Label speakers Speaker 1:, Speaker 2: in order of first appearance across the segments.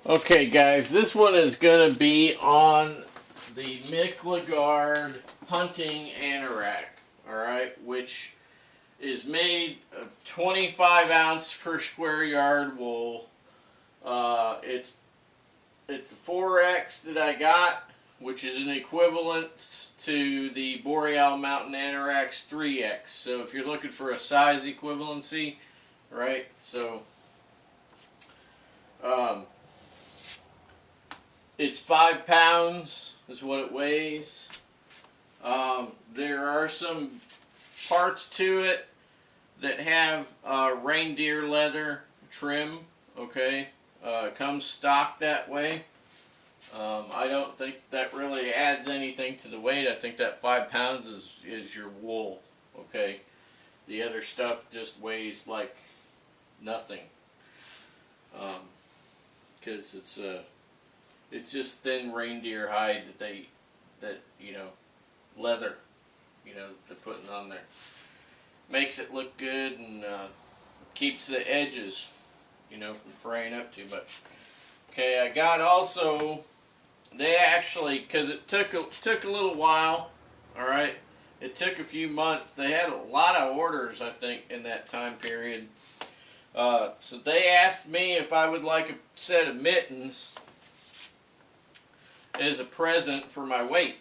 Speaker 1: Okay guys, this one is going to be on the Micklagaard hunting Anorak, alright, which is made of 25 ounce per square yard wool. It's the 4X that I got, which is an equivalent to the Boreal Mountain Anoraks 3X. So if you're looking for a size equivalency, right, so it's 5 pounds is what it weighs. There are some parts to it that have reindeer leather trim. Okay, comes stock that way. I don't think that really adds anything to the weight. I think that 5 pounds is your wool. Okay, the other stuff just weighs like nothing. Because it's just thin reindeer hide that leather, they're putting on there. Makes it look good and keeps the edges, from fraying up too much. Okay, I got also, they actually, because it took a little while, alright, it took a few months. They had a lot of orders, I think, in that time period. So they asked me if I would like a set of mittens as a present for my weight.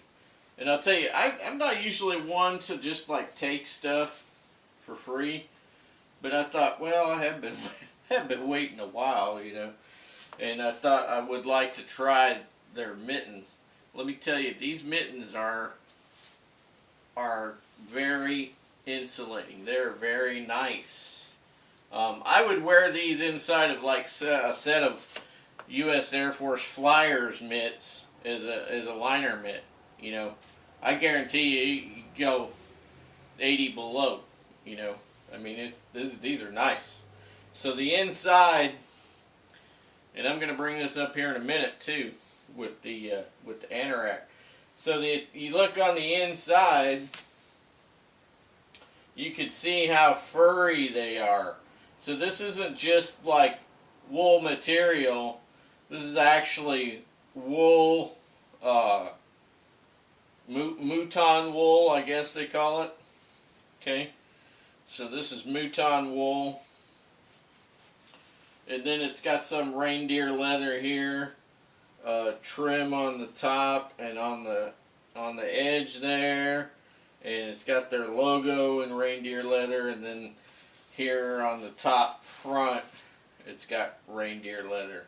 Speaker 1: And I'll tell you, I'm not usually one to just like take stuff for free, but I thought, well, I have been waiting a while, and I thought I would like to try their mittens. Let me tell you, these mittens are very insulating. They're very nice. I would wear these inside of like a set of U.S. Air Force Flyers mitts as a liner mitt. I guarantee you go 80 below. I mean, these are nice. So the inside, and I'm going to bring this up here in a minute too, with the Anorak. So you look on the inside, you can see how furry they are. So this isn't just like wool material. This is actually wool, mouton wool, I guess they call it. Okay, so this is mouton wool, and then it's got some reindeer leather here, trim on the top and on the edge there, and it's got their logo in reindeer leather, and then here on the top front it's got reindeer leather.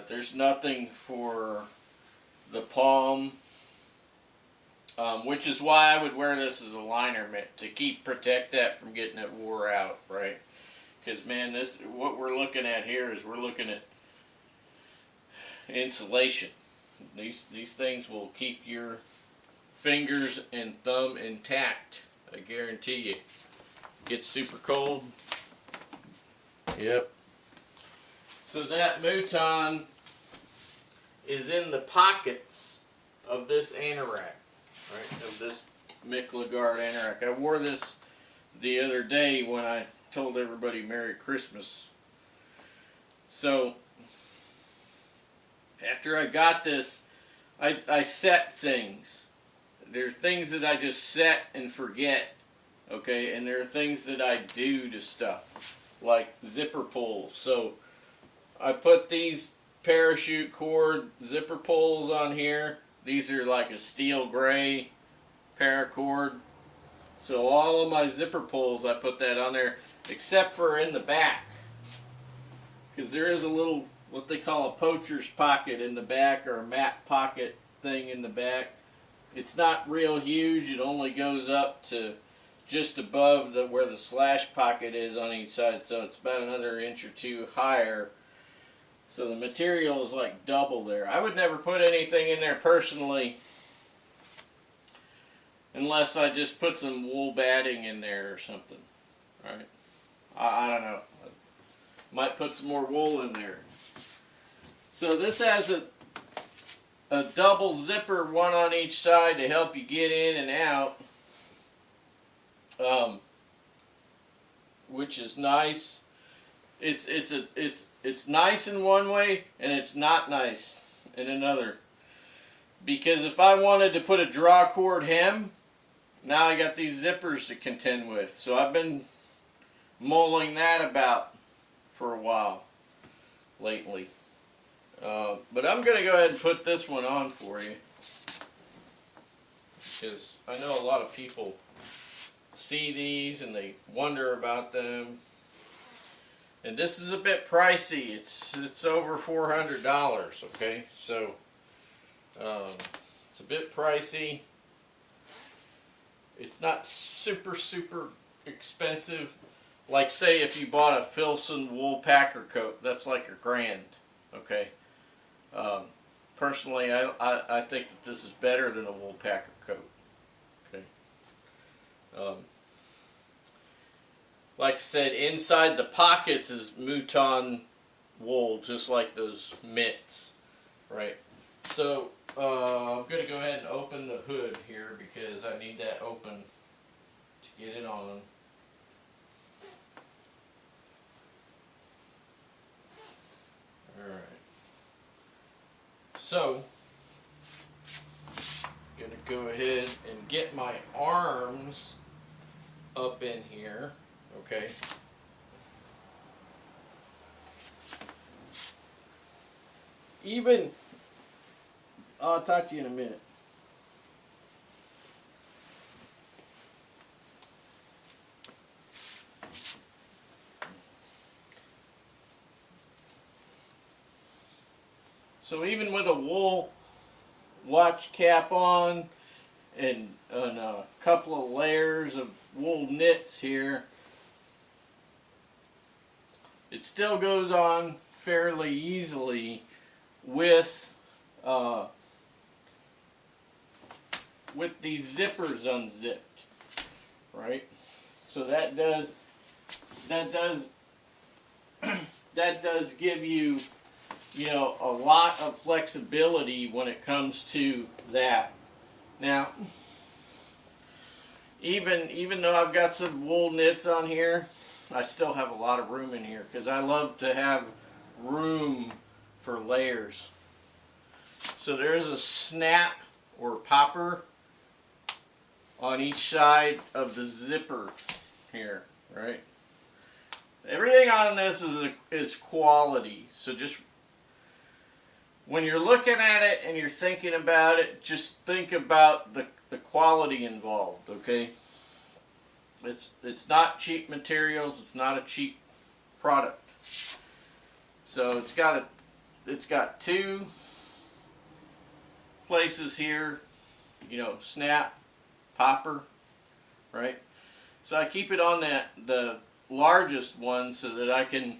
Speaker 1: There's nothing for the palm, which is why I would wear this as a liner mitt, to protect that from getting it wore out, right? Because man, what we're looking at here is we're looking at insulation. These things will keep your fingers and thumb intact. I guarantee you. Gets super cold. Yep. So that mouton is in the pockets of this Anorak, right? Of this Micklagaard Anorak. I wore this the other day when I told everybody Merry Christmas. So after I got this, I set things. There's things that I just set and forget, okay? And there are things that I do to stuff, like zipper pulls. So I put these parachute cord zipper pulls on here. These are like a steel gray paracord. So all of my zipper pulls, I put that on there, except for in the back, because there is a little, what they call a poacher's pocket in the back, or a mat pocket thing in the back. It's not real huge. It only goes up to just above where the slash pocket is on each side, so it's about another inch or two higher. So the material is like double there. I would never put anything in there personally unless I just put some wool batting in there or something, right? I don't know. Might put some more wool in there. So this has a double zipper, one on each side to help you get in and out, which is nice. it's nice in one way and it's not nice in another. Because if I wanted to put a draw cord hem, now I got these zippers to contend with. So I've been mulling that about for a while lately. But I'm going to go ahead and put this one on for you, because I know a lot of people see these and they wonder about them. And this is a bit pricey. It's over $400, okay? So it's a bit pricey. It's not super expensive. Like, say if you bought a Filson wool packer coat, that's like $1,000, okay? Personally, I think that this is better than a wool packer coat, okay? Like I said, inside the pockets is mouton wool, just like those mitts, right? So I'm going to go ahead and open the hood here because I need that open to get it on. Alright. So, I'm going to go ahead and get my arms up in here. Okay. I'll talk to you in a minute. So even with a wool watch cap on and a couple of layers of wool knits here, it still goes on fairly easily with these zippers unzipped, right? So that does give you, you know, a lot of flexibility when it comes to that. Now, even though I've got some wool knits on here, I still have a lot of room in here because I love to have room for layers. So there's a snap or popper on each side of the zipper here, right? Everything on this is quality. So just when you're looking at it and you're thinking about it, just think about the quality involved, okay? It's not cheap materials, it's not a cheap product. So it's got two places here, you know, snap, popper, right? So I keep it on the largest one so that I can,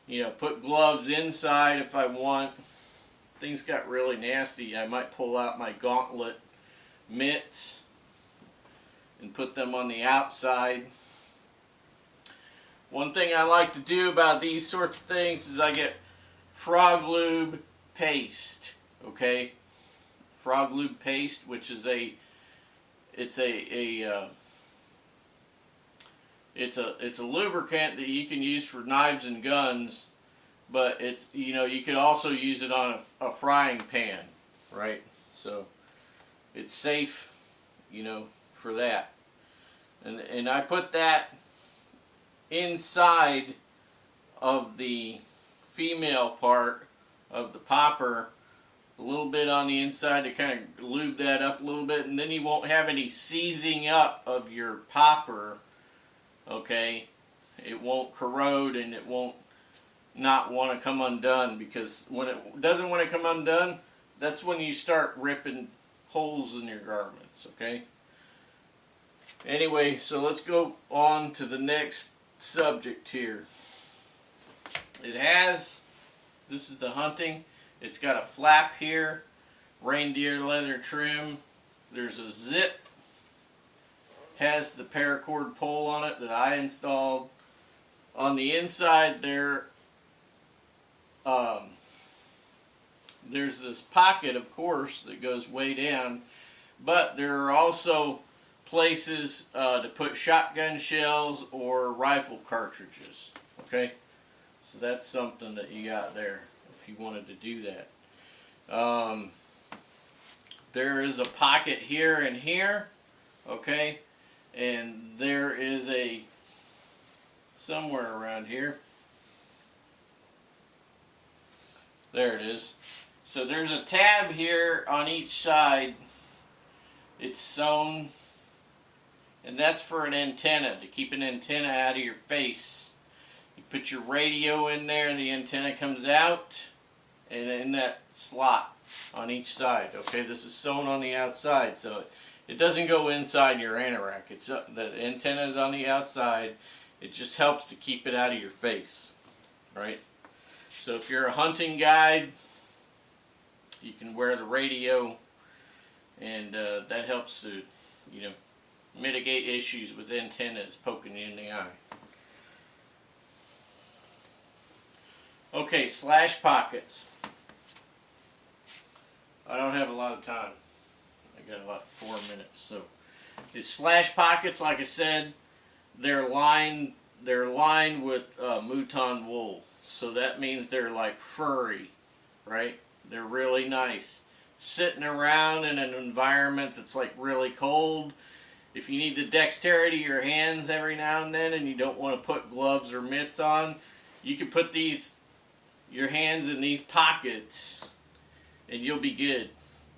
Speaker 1: you know, put gloves inside if I want. Things got really nasty. I might pull out my gauntlet mitts and put them on the outside. One thing I like to do about these sorts of things is I get frog lube paste, okay? Frog lube paste, which is it's a lubricant that you can use for knives and guns, but it's, you know, you could also use it on a frying pan, right? So it's safe, you know, for that. And I put that inside of the female part of the popper, a little bit on the inside to kind of lube that up a little bit, and then you won't have any seizing up of your popper, okay? It won't corrode and it won't not want to come undone, because when it doesn't want to come undone, that's when you start ripping holes in your garments, okay? Anyway, so let's go on to the next subject here. This is the hunting. It's got a flap here, reindeer leather trim. There's a zip, has the paracord pole on it that I installed. On the inside there, there's this pocket, of course, that goes way down, but there are also places to put shotgun shells or rifle cartridges, okay? So that's something that you got there if you wanted to do that. There is a pocket here and here, okay, and there is a somewhere around here. There it is. So there's a tab here on each side. It's sewn, and that's for an antenna, to keep an antenna out of your face. You put your radio in there, the antenna comes out, and in that slot on each side. Okay, this is sewn on the outside, so it doesn't go inside your Anorak. It's the antenna is on the outside. It just helps to keep it out of your face, right? So if you're a hunting guide, you can wear the radio, and that helps to, you know, mitigate issues with antennas poking you in the eye. Okay, slash pockets. I don't have a lot of time. I got about 4 minutes. So these slash pockets, like I said, they're lined with mouton wool. So that means they're like furry, right? They're really nice. Sitting around in an environment that's like really cold. If you need the dexterity of your hands every now and then and you don't want to put gloves or mitts on, you can put your hands in these pockets and you'll be good.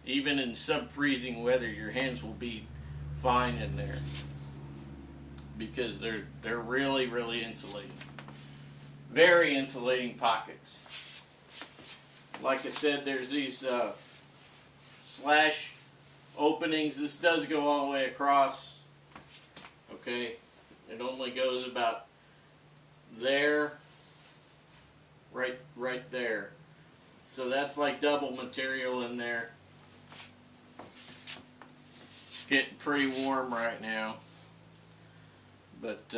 Speaker 1: Even in sub-freezing weather, your hands will be fine in there because they're really, really insulating. Very insulating pockets. Like I said, there's these slash openings. This does go all the way across. Okay, it only goes about there, right there. So that's like double material in there. Getting pretty warm right now. But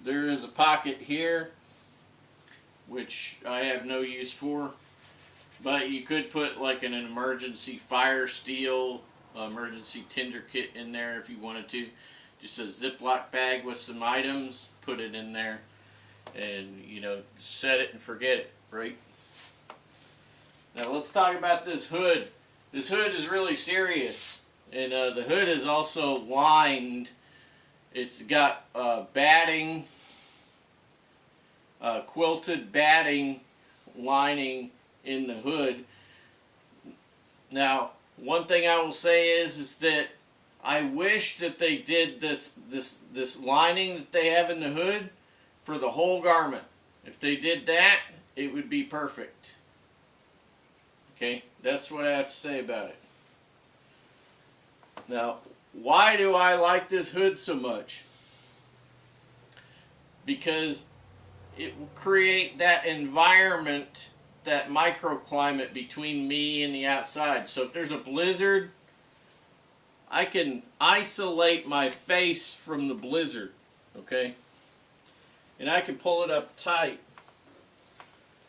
Speaker 1: there is a pocket here, which I have no use for. But you could put like an emergency fire steel, emergency tinder kit in there if you wanted to. Just a Ziploc bag with some items, put it in there, and you know, set it and forget it, right? Now let's talk about this hood. This hood is really serious, and the hood is also lined. It's got batting, quilted batting lining in the hood. Now, one thing I will say is that I wish that they did this lining that they have in the hood for the whole garment. If they did that, it would be perfect. Okay, that's what I have to say about it. Now, why do I like this hood so much? Because it will create that environment, that microclimate between me and the outside. So if there's a blizzard, I can isolate my face from the blizzard, okay? And I can pull it up tight.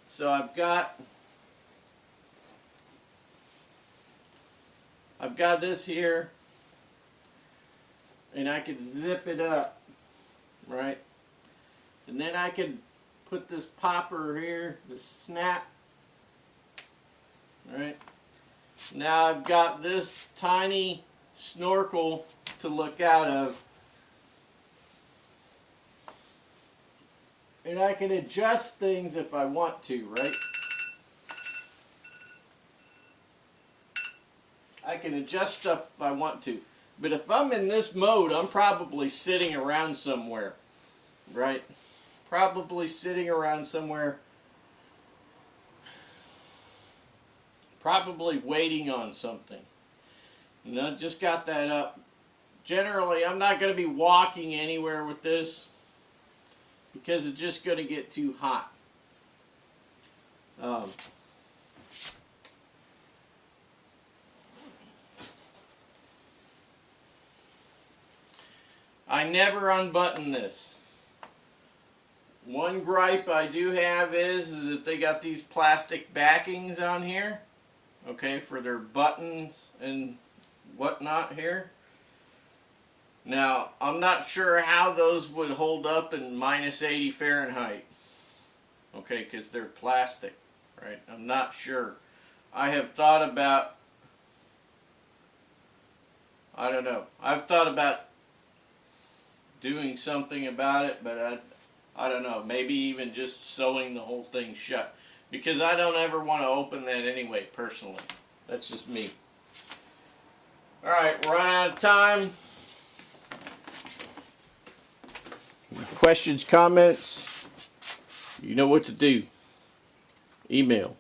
Speaker 1: So I've got this here, and I can zip it up, right? And then I can put this popper here, this snap, right? Now I've got this tiny snorkel to look out of, and I can adjust things if I want to, right? I can adjust stuff if I want to. But if I'm in this mode, I'm probably sitting around somewhere, right? Probably sitting around somewhere, probably waiting on something. You know, just got that up. Generally, I'm not going to be walking anywhere with this because it's just going to get too hot. I never unbutton this. One gripe I do have is that they got these plastic backings on here, okay, for their buttons and whatnot here. Now, I'm not sure how those would hold up in -80 Fahrenheit. okay, because they're plastic, right? I'm not sure. I have thought about, I don't know, I've thought about doing something about it, but I don't know, maybe even just sewing the whole thing shut, because I don't ever want to open that anyway, personally. That's just me. Alright, we're out of time. Questions, comments, you know what to do. Email.